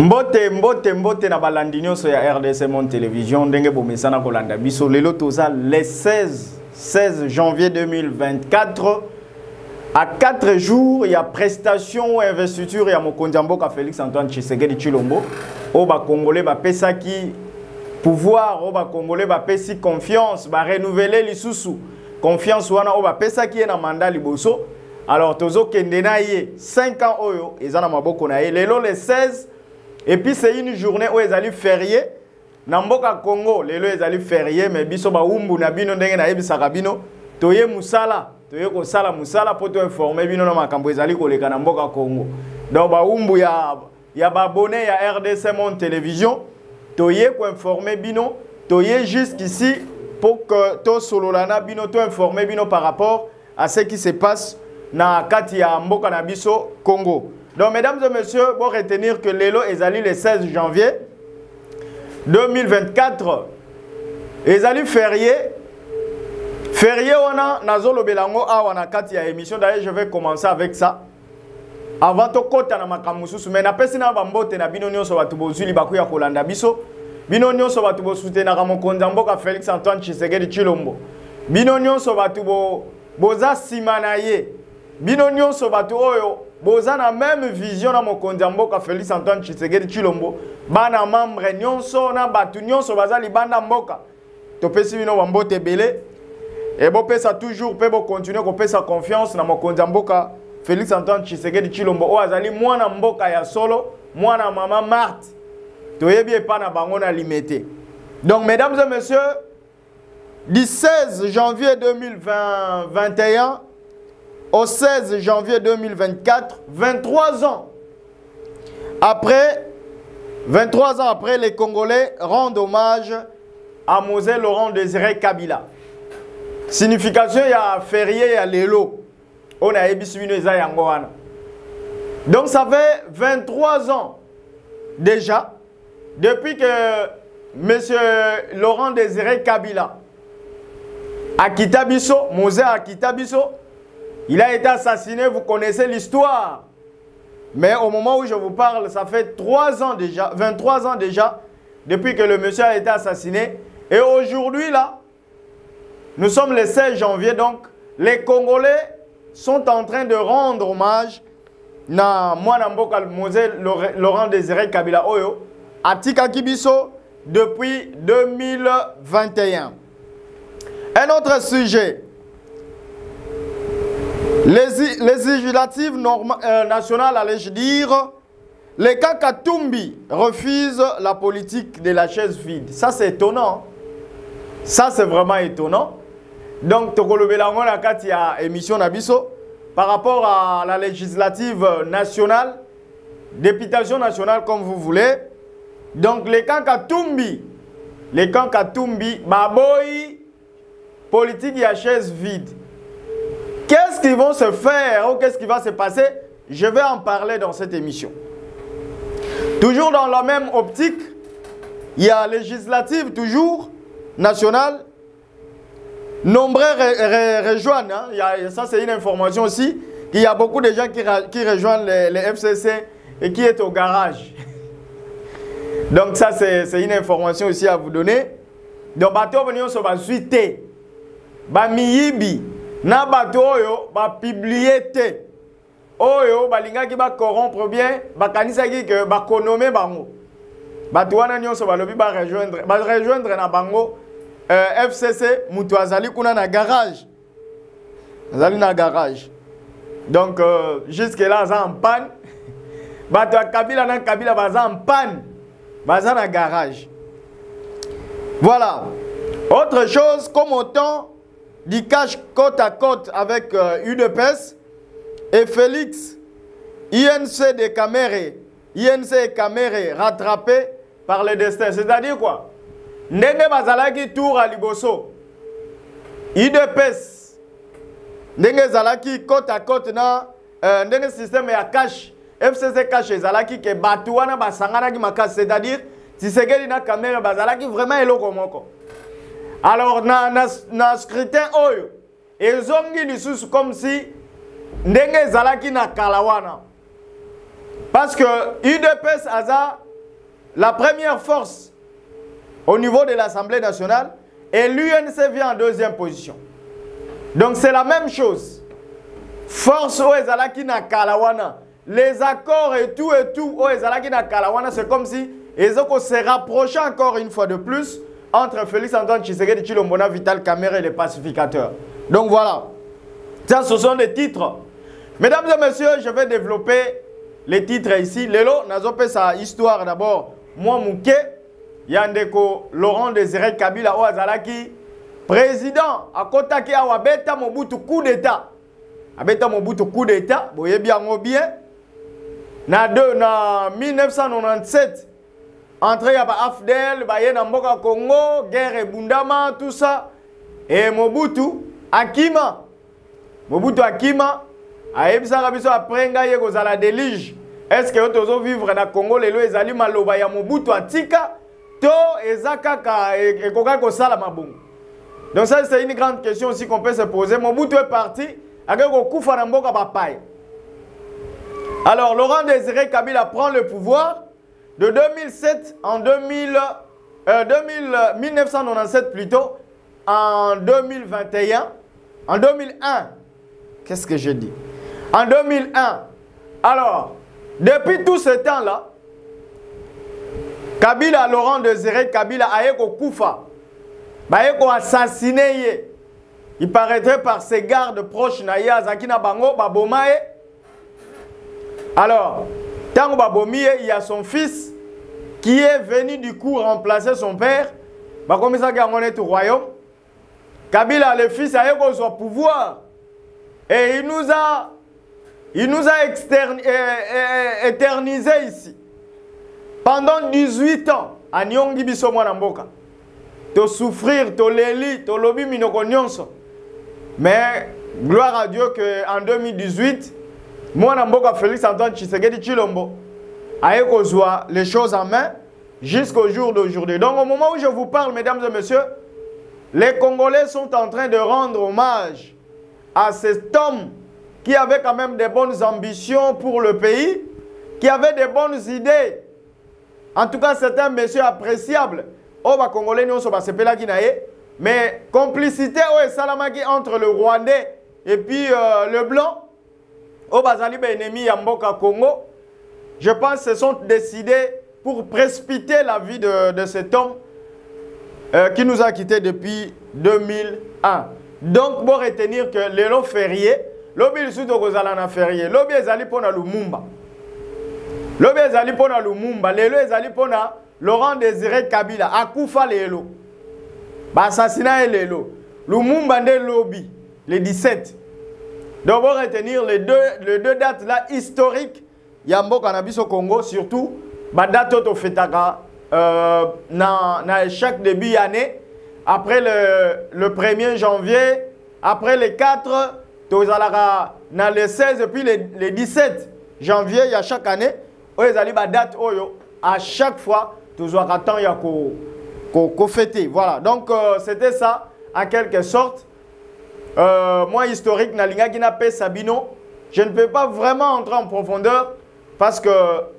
Mbote na balandinyo so ya RDC Monde Télévision ndenge bomesana kolanda biso lelo toza le 16 janvier 2024 à 4 jours il y a prestation ou investiture ya mokonzi mboka Félix Antoine Tshisekedi Tshilombo o ba congolais ba pesaki pouvoir o ba congolais ba pesi confiance ba renouveler lisusu confiance wana o ba pesaki na mandat liboso alors tozo kende na ye 5 ans oyo ezana maboko na ye lelo le 16. Et puis c'est une journée où ils allaient férié. Namboka Congo, les lois ils allaient férié, mais biso ba umbu na bino ndenge na yebi sakabino. Toye musala, toye ko sala musala pour te informer bino na makambo ezali koleka na mboka Congo. Donc ba umbu ya ba abonné ya RDC Monde Télévision. Toye ko informer bino, toye jusqu'ici pour que to sololana bino to informer bino par rapport à ce qui se passe na kati ya mboka na biso Congo. Donc, mesdames et messieurs, pour retenir que l'élo est allé le 16 janvier 2024. Ils allé férié. Férié, on a Nazolo Belango, on a 4 émissions. D'ailleurs, je vais commencer avec ça. Avant de côté, na makamusu, mais na pesi na bambote na binonyo so batubozu libaku ya kolanda biso. Binonyo so batubosu na ramokonza mboka Félix Antoine Tshisekedi Tshilombo. Binonyo so batubo boza simanaye. Binonyo so batu oyo boza na même vision na mokonzi mboka Félix Antoine Tshisekedi Tshilombo bana membre nyonso na batu nyonso bazali banda mboka topesi bino bambote belé et bo pesa toujours pe bo continuer ko pesa confiance na mokonzi mboka Félix Antoine Tshisekedi Tshilombo o azali mwana mboka ya solo mwana mama Marthe toyebi epa na bango na limité. Donc mesdames et messieurs, du 16 janvier 2021 au 16 janvier 2024, 23 ans après, les Congolais rendent hommage à Mosè Laurent Désiré Kabila. Signification, il y a férié, il y a l'élo. On a ébissé Yangoana. Donc ça fait 23 ans déjà, depuis que M. Laurent Désiré Kabila a quitté Bisso, Mosè a quitté Bisso. Il a été assassiné, vous connaissez l'histoire. Mais au moment où je vous parle, ça fait 3 ans déjà, 23 ans déjà, depuis que le monsieur a été assassiné. Et aujourd'hui, là, nous sommes le 16 janvier, donc les Congolais sont en train de rendre hommage à Mwanamboka Mosè Laurent Désiré Kabila Oyo, à Tika Kibiso, depuis 2021. Un autre sujet. Les législatives nationales, allais-je dire, les Kakatumbi refusent la politique de la chaise vide. Ça, c'est étonnant. Ça, c'est vraiment étonnant. Donc, Tokolobelango Nakati a émission Nabiso par rapport à la législative nationale, députation nationale, comme vous voulez. Donc, les Kakatumbi, Baboy, politique de la chaise vide. Qu'est-ce qu'ils vont se faire ou qu'est-ce qui va se passer? Je vais en parler dans cette émission. Toujours dans la même optique, il y a législative, toujours nationale. Nombreux rejoignent. Hein. Ça, c'est une information aussi. Il y a beaucoup de gens qui rejoignent les FCC et qui est au garage. Donc ça, c'est une information aussi à vous donner. Donc, bateau venir sur la suite. Bamiyibi. Na bato oyo ba publier te oyo balingaki ba corrompre bien bakanisa ki que ba konomé bango bato wana nyonso balobi ba rejoindre na bango FCC mutu azali kuna na garage azali na garage donc jusque là za en panne bato Kabila na Kabila baza en panne baza na garage. Voilà, autre chose comme autant du cash côte à côte avec UDPS et Félix, INC de Caméré, INC et Caméré rattrapés par le destin. C'est-à-dire quoi? Ndenge bazalaki tour à Liboso, UDPS, ndenge zalaki côte à côte na ndenge système ya cash, FCC cash zalaki ke batuana basangana ki makas, c'est-à-dire Tshisekedi na Caméré bazalaki vraiment eloko moko. Alors, dans le scrutin, ils ont dit comme si ndenge zalaki na kalawana. Parce que UDPS aza la première force au niveau de l'Assemblée nationale et l'UNC vient en deuxième position. Donc c'est la même chose. Force au ezalaki na kalawana. Les accords et tout au ezalaki na kalawana, c'est comme si Ezoko se rapprochait encore une fois de plus entre Félix Antoine Tshisekedi Tshilombo, Vital Kamerhe et les pacificateurs. Donc voilà. Ça, ce sont des titres. Mesdames et messieurs, je vais développer les titres ici. Lelo, nazope sa histoire d'abord. Moi, Mouké, Yandeko, Laurent Désiré Kabila, Oazalaki, président, à Kotaki, Awabeta, Mobutu, coup d'État. Abeta Mobutu, coup d'État, vous voyez bien, na 1997, entrée à Afdel, Baye Namboka Congo, guerre et Bundama, tout ça. Et Mobutu, Akima. Mobutu Akima, Aebisa Rabiso Aprenga Yegozala Delige. Est-ce que vous avez vivre dans le Congo, les lois Ezali Maloba ya Mobutu Atika, To Ezakaka et Kokako Salamabung. Donc ça c'est une grande question aussi qu'on peut se poser. Mobutu est parti, avec Okufa Namboka Papaye. Alors Laurent Désiré Kabila prend le pouvoir de 2007 en 1997 plutôt, en 2021, en 2001. Qu'est-ce que je dis? En 2001. Alors, depuis tout ce temps-là, Kabila, Laurent Désiré Kabila, a été Koufa, a été assassiné. Il paraîtrait par ses gardes proches, Naya, Zakina Bango, Babomae. Alors, tant Babomiye, il y a son fils qui est venu du coup remplacer son père. Comme ça, on est au royaume. Kabila, le fils, a eu son pouvoir. Et il nous a éternisé ici. Pendant 18 ans, à Nyongi Biso Mwanamboka. To souffrir, to leli, to lobi minoko nyonso. Mais, gloire à Dieu qu'en 2018, Mwanamboka Félix Antoine Tshisekedi Tshilombo a eu les choses en main jusqu'au jour d'aujourd'hui. Donc au moment où je vous parle, mesdames et messieurs, les Congolais sont en train de rendre hommage à cet homme qui avait quand même des bonnes ambitions pour le pays, qui avait des bonnes idées. En tout cas, c'est un monsieur appréciable. Oh, bah, Congolais, nous sommes pas mais complicité entre le Rwandais et puis le Blanc. Oh, Bazali ennemi Yamboka Congo. Je pense qu'ils se sont décidés pour précipiter la vie de cet homme qui nous a quittés depuis 2001. Donc, pour retenir que les lots fériés, l'obé le sud de férié, l'obé ezali pona Lumumba. L'obé ezali pona Lumumba, les lots ezali pona Laurent Désiré Kabila, Akoufa les lots. Assassinat et les lots. Lumumba nde lobby, les 17. Donc, pour retenir les deux dates là historiques, Yambo Cannabis au Congo, surtout, date au Fetaka, chaque début d'année, après le 1er janvier, après les 4, dans les 16 et puis les 17 janvier, il y a chaque année, date à chaque fois, toujours à temps, il y a qu'au fêter. Voilà, donc c'était ça, en quelque sorte. Moi, historique, Nalinga Guinapé Sabino, je ne peux pas vraiment entrer en profondeur parce que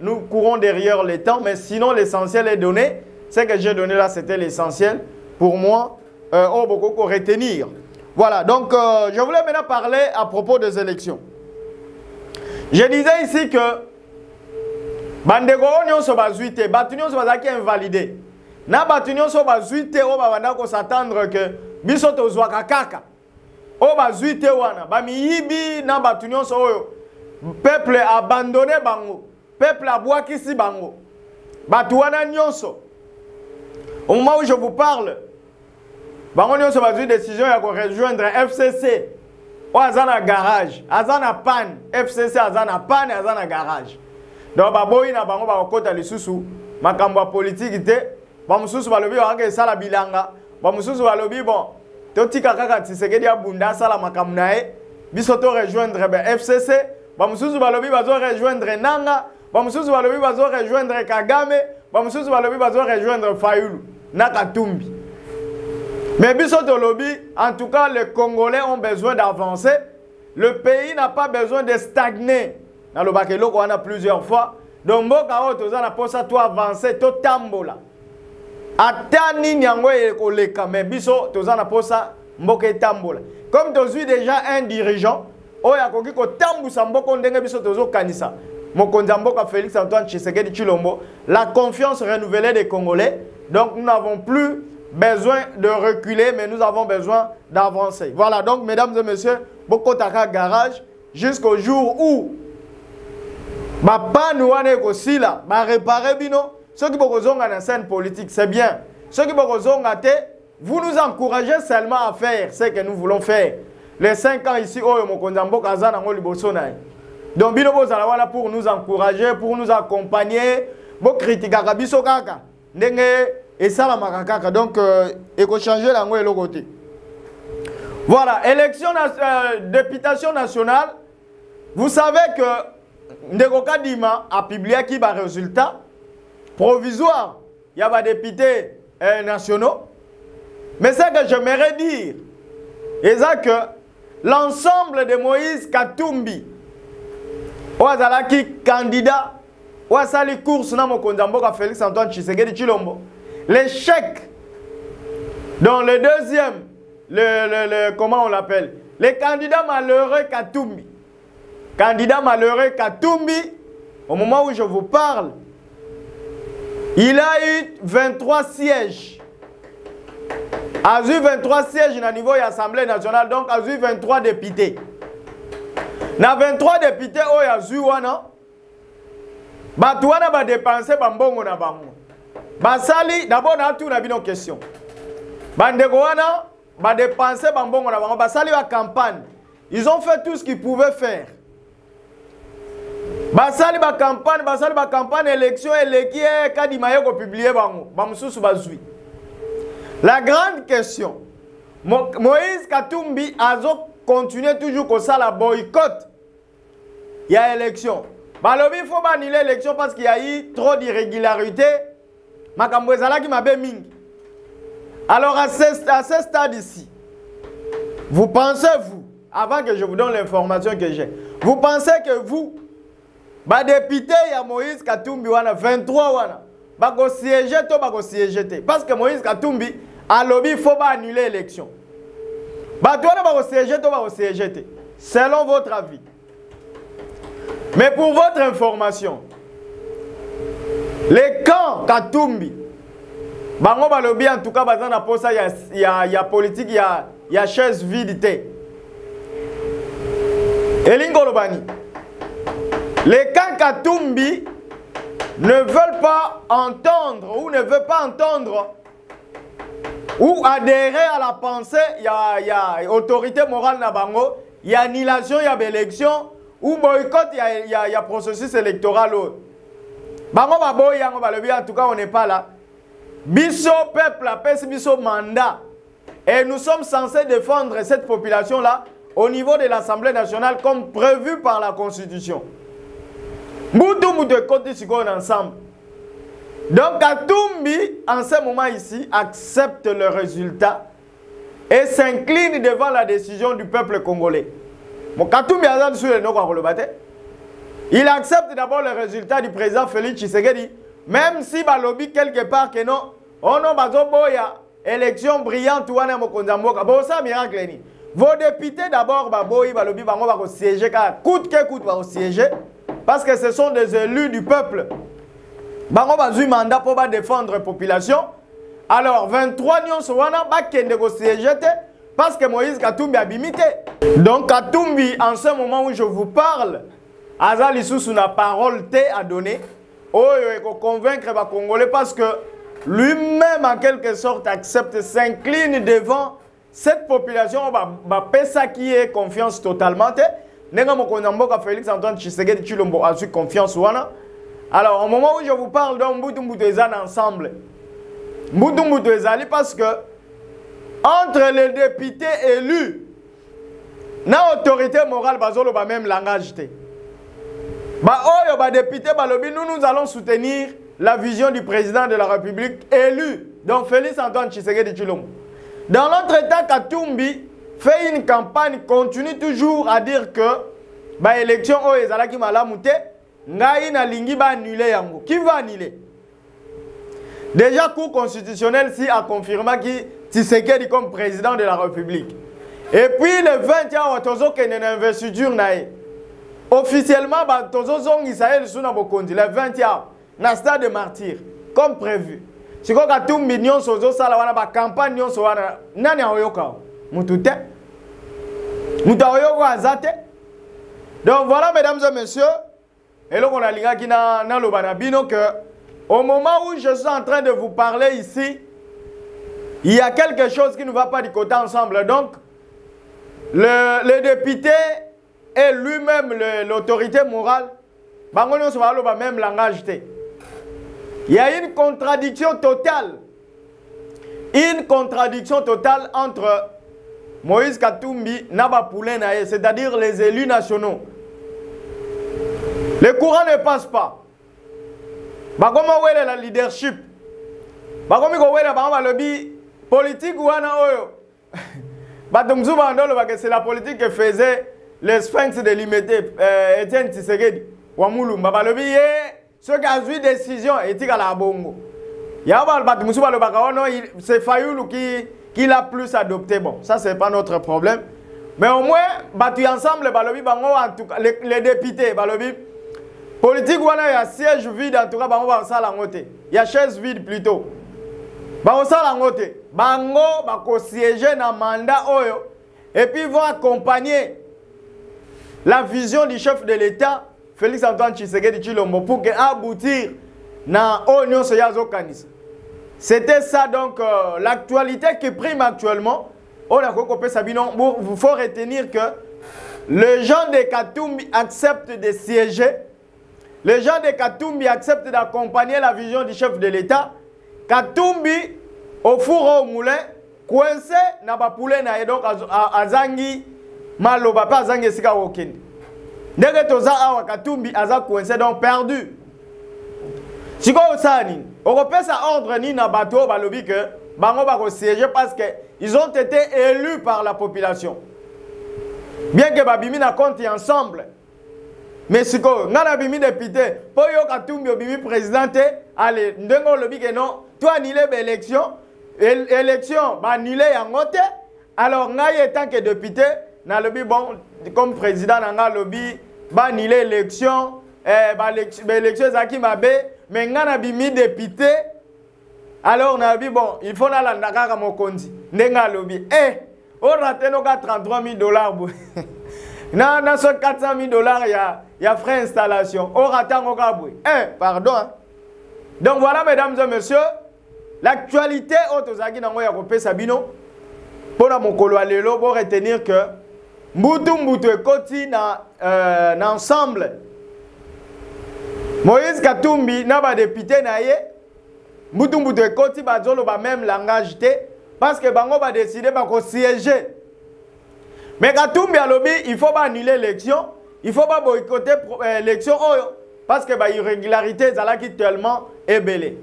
nous courons derrière les temps, mais sinon l'essentiel est donné. Ce que j'ai donné là, c'était l'essentiel pour moi, beaucoup retenir. Voilà, donc je voulais maintenant parler à propos des élections. Je disais ici que Bandego Onyon se bazuite, Batunion se bazaki invalidé. Na Batunion se bazuite, on va s'attendre que Bisoto Zwakakaka. O bazuite wana ba miyibi na batu nyonso oyo peuple abandonné bango, peuple abwakisi bango, batu wana nyonso. Au moment où je vous parle, bango nyonso bazui décision ya ko rejoindre FCC o azana garage, azana panne, FCC azana panne, azana garage. Donc baboyi na bango ba kokota lisusu makambo ya politique te, ba mususu balobi ba sala bilanga, ba mususu balobi bon Totika kaka Tshisekedi abunda sala makamnae biso to rejoindre FCC, ba mususu balobi bazo rejoindre Nanga, ba mususu balobi bazo rejoindre Kagame, ba mususu balobi bazo rejoindre Fayulu na Katumbi. Mais biso to lobby, en tout cas les Congolais ont besoin d'avancer. Le pays n'a pas besoin de stagner. Dans le Bakeloko on a plusieurs fois, donc mboka oyo toza na posa to avancer to tambola ata nini yango ekoleka mais biso toza na posa mboka etambola comme tozwi déjà un dirigeant oyo akoki kotambusa mboka ndenge biso tozokanisa mokonzi ya mboka Félix Antoine Tshisekedi Tshilombo, la confiance renouvelée des Congolais. Donc nous n'avons plus besoin de reculer, mais nous avons besoin d'avancer. Voilà, donc mesdames et messieurs, Bokotaka Garage, jusqu'au jour où nous aussi là, réparer bino, ceux qui sont dans la scène politique, c'est bien. Ceux qui sont vous nous encouragez seulement à faire ce que nous voulons faire. Les 5 ans ici, oh, mokonzi ya mboka aza nango liboso na ye. Donc, bino bozala wana pour nous encourager, pour nous accompagner, bo kritikaka biso kaka. Ndenge esalamaka kaka. Donc, eko changer lango eloko te. Voilà, élection députation nationale. Vous savez que Ndeko Kadima a publié qui va résultat provisoire. Il y a des députés nationaux. Mais ce que j'aimerais dire, c'est que l'ensemble de Moïse Katumbi, Ouazalaki candidat, Ouazali course na Mokondamboka Félix Antoine Tshisekedi Tshilombo. L'échec dans le deuxième, comment on l'appelle? Le candidat malheureux Katumbi. Candidat malheureux Katumbi, au moment où je vous parle, il a eu 23 sièges. A eu 23 sièges au niveau de l'Assemblée nationale, donc a eu 23 députés. Na 23 députés, oh, ya eu wana. Batouana va dépenser bambongo na bango. Basali, d'abord na tout na bino question. Bandeko wana va dépenser bambongo na bango. Basali wa campagne. Ils ont fait tout ce qu'ils pouvaient faire. Basali ba campagne élection eleki Kadima yoko publier bango. Bamususu bazui. La grande question, Moïse Katumbi a continué toujours comme ça la boycott. Il y a élection. Balobi il faut annuler l'élection parce qu'il y a eu trop d'irrégularité. Alors à ce stade ici, vous pensez vous, avant que je vous donne l'information que j'ai, vous pensez que vous, député il y a Moïse Katumbi wana 23 wana, bako siéger to bako siéger parce que Moïse Katumbi a lobby il faut annuler l'élection. Selon votre avis. Mais pour votre information, les camps Katumbi, bango balobi en tout cas bazan na posa ya politique ya chaise vide. Elingo lobani. Les camps Katumbi ne veulent pas entendre ou ne veulent pas entendre ou adhérer à la pensée, il y a autorité morale na bango, il y a annulation, il y a élection, ou boycott, il y a processus électoral. Bango baboy yango balobi en tout cas on n'est pas là. Biso peuple appelle biso mandat et nous sommes censés défendre cette population là au niveau de l'Assemblée nationale comme prévu par la Constitution. Moutou moutou côté siko ensemble. Donc Katumbi, en ce moment ici, accepte le résultat et s'incline devant la décision du peuple congolais. Katumbi il accepte d'abord le résultat du président Félix Tshisekedi, même si balobi quelque part que non, on a bazoboya élection brillante ou ane mokonzamboka. Bon ça miracle ni. Vos députés d'abord baboyi balobi bango bako siéger car coûte que coûte bako siéger parce que ce sont des élus du peuple. Bango bazui mandat pour défendre la population. Alors 23 nyonso wana ba kende ko siéger parce que Moïse Katumbi a bimité. Donc Katumbi en ce moment où je vous parle, azali sous na parole à donner, pour convaincre les Congolais parce que lui-même en quelque sorte accepte, s'incline devant cette population, pesa qui est confiance totalement. Nenga mokonamboka Félix Antoine Tshisekedi Tshilombo a su confiance wana. Alors, au moment où je vous parle d'un Mboutou ensemble, Mboutou ezali parce que entre les députés élus, na autorité morale bazolo ba même langage te. Ba oyo ba député balobi nous allons soutenir la vision du président de la République élu, donc Félix Antoine Tshisekedi Tshilombo. Dans l'autre état, Katumbi fait une campagne, continue toujours à dire que ba élection oyo ezalaki malamu te. ngai na lingi ba annuler yango. Qui va annuler? Déjà, Cour constitutionnelle si a confirmé que Tshisekedi comme président de la République. Et puis le 20 ans, tozo kene na investiture nae. Officiellement, tozo zong Israël sous na bokondi le 20 ans na stade de martyr comme prévu. Si ko ka tout million sozo sala wana ba campagne nyonso wana nani ayoka mutute. Mutayoka azate. Donc voilà mesdames et messieurs, et là on a linga ki na lobana bino que au moment où je suis en train de vous parler ici, il y a quelque chose qui ne va pas du côté ensemble. Donc, le député et lui-même l'autorité morale, même langage. Il y a une contradiction totale. Une contradiction totale entre Moïse Katumbi et Naba Poulain, c'est-à-dire les élus nationaux. Le courant ne passe pas. Comment est la leadership? Comment est la politique ou c'est la politique que faisait les sphinx de l'imité Etienne Tshisekedi. Ceux qui ont eu décision et la bongo. C'est Fayoulou qui l'a plus adopté. Bon, ça c'est pas notre problème. Mais au moins, battu ensemble, les députés, politique, il y a siège vide, en tout cas, il y a chaise vide plutôt. Bango siéger dans le mandat et puis ils vont accompagner la vision du chef de l'État, Félix Antoine Tshisekedi Tshilombo, pour aboutir dans l'Union Soyazo-Kanis. C'était ça donc l'actualité qui prime actuellement. Il faut retenir que les gens de Katumbi acceptent de siéger. Les gens de Katumbi acceptent d'accompagner la vision du chef de l'État. Katumbi, au four au moulin, coincé, n'a pas poulet, n'a donc azangi, maloba, pas azangi, sika wokendi. Dès que toza awa Katumbi, aza coincé, donc perdu. Si vous savez, on repère ça ordre ni na bateau, balobi que, bango bako siéger parce qu'ils ont été élus par la population. Bien que babimi na compte ensemble. Mais si vous avez un député, pour que vous ayez un président, allez, vous avez dit non, tu as annulé l'élection, l'élection, annulé en côté. Alors, en tant que député, bon, comme président, vous avez annulé l'élection, l'élection Zaki Mabe, mais vous avez un député. Alors, on a dit, bon, il faut aller à Mokondi. Vous avez dit, on a raté $33,000. Dans ce $400,000, il y a frais d'installation. Pardon. Donc voilà, mesdames et messieurs, l'actualité Otozaki Nangoya Kopé Sabino, pour la Mokolo Alelo, pour retenir que Mbutu et Koti ensemble. Moïse Katumbi n'a pas député naïe. Mbutu et Koti bazolo ba même langage parce que Bango va décider de siéger. Mais Katumbi a lobby, il faut pas annuler l'élection, il faut pas boycotter l'élection parce que l'irrégularité est tellement ébellée.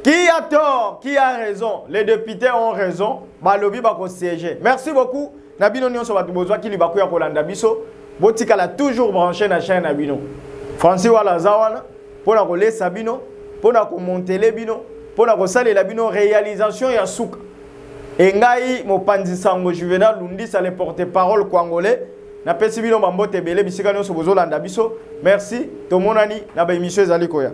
Qui a tort, qui a raison? Les députés ont raison, bah lobby va siéger. Merci beaucoup. Nabino nyon so batu bozwa ki libaku ya kolanda biso, botika la toujours branché na chaîne Nabino. Francis wala zawana, pona ko lesa bino, pona ko monter bino, pona ko salela bino réalisation ya suka. Engai mopanzi sango Juvenal Lundi ça le porte-parole congolais na pesi bino bambote belé bisika nyonso bozolanda biso. Merci to monani na ba émission ezali koya.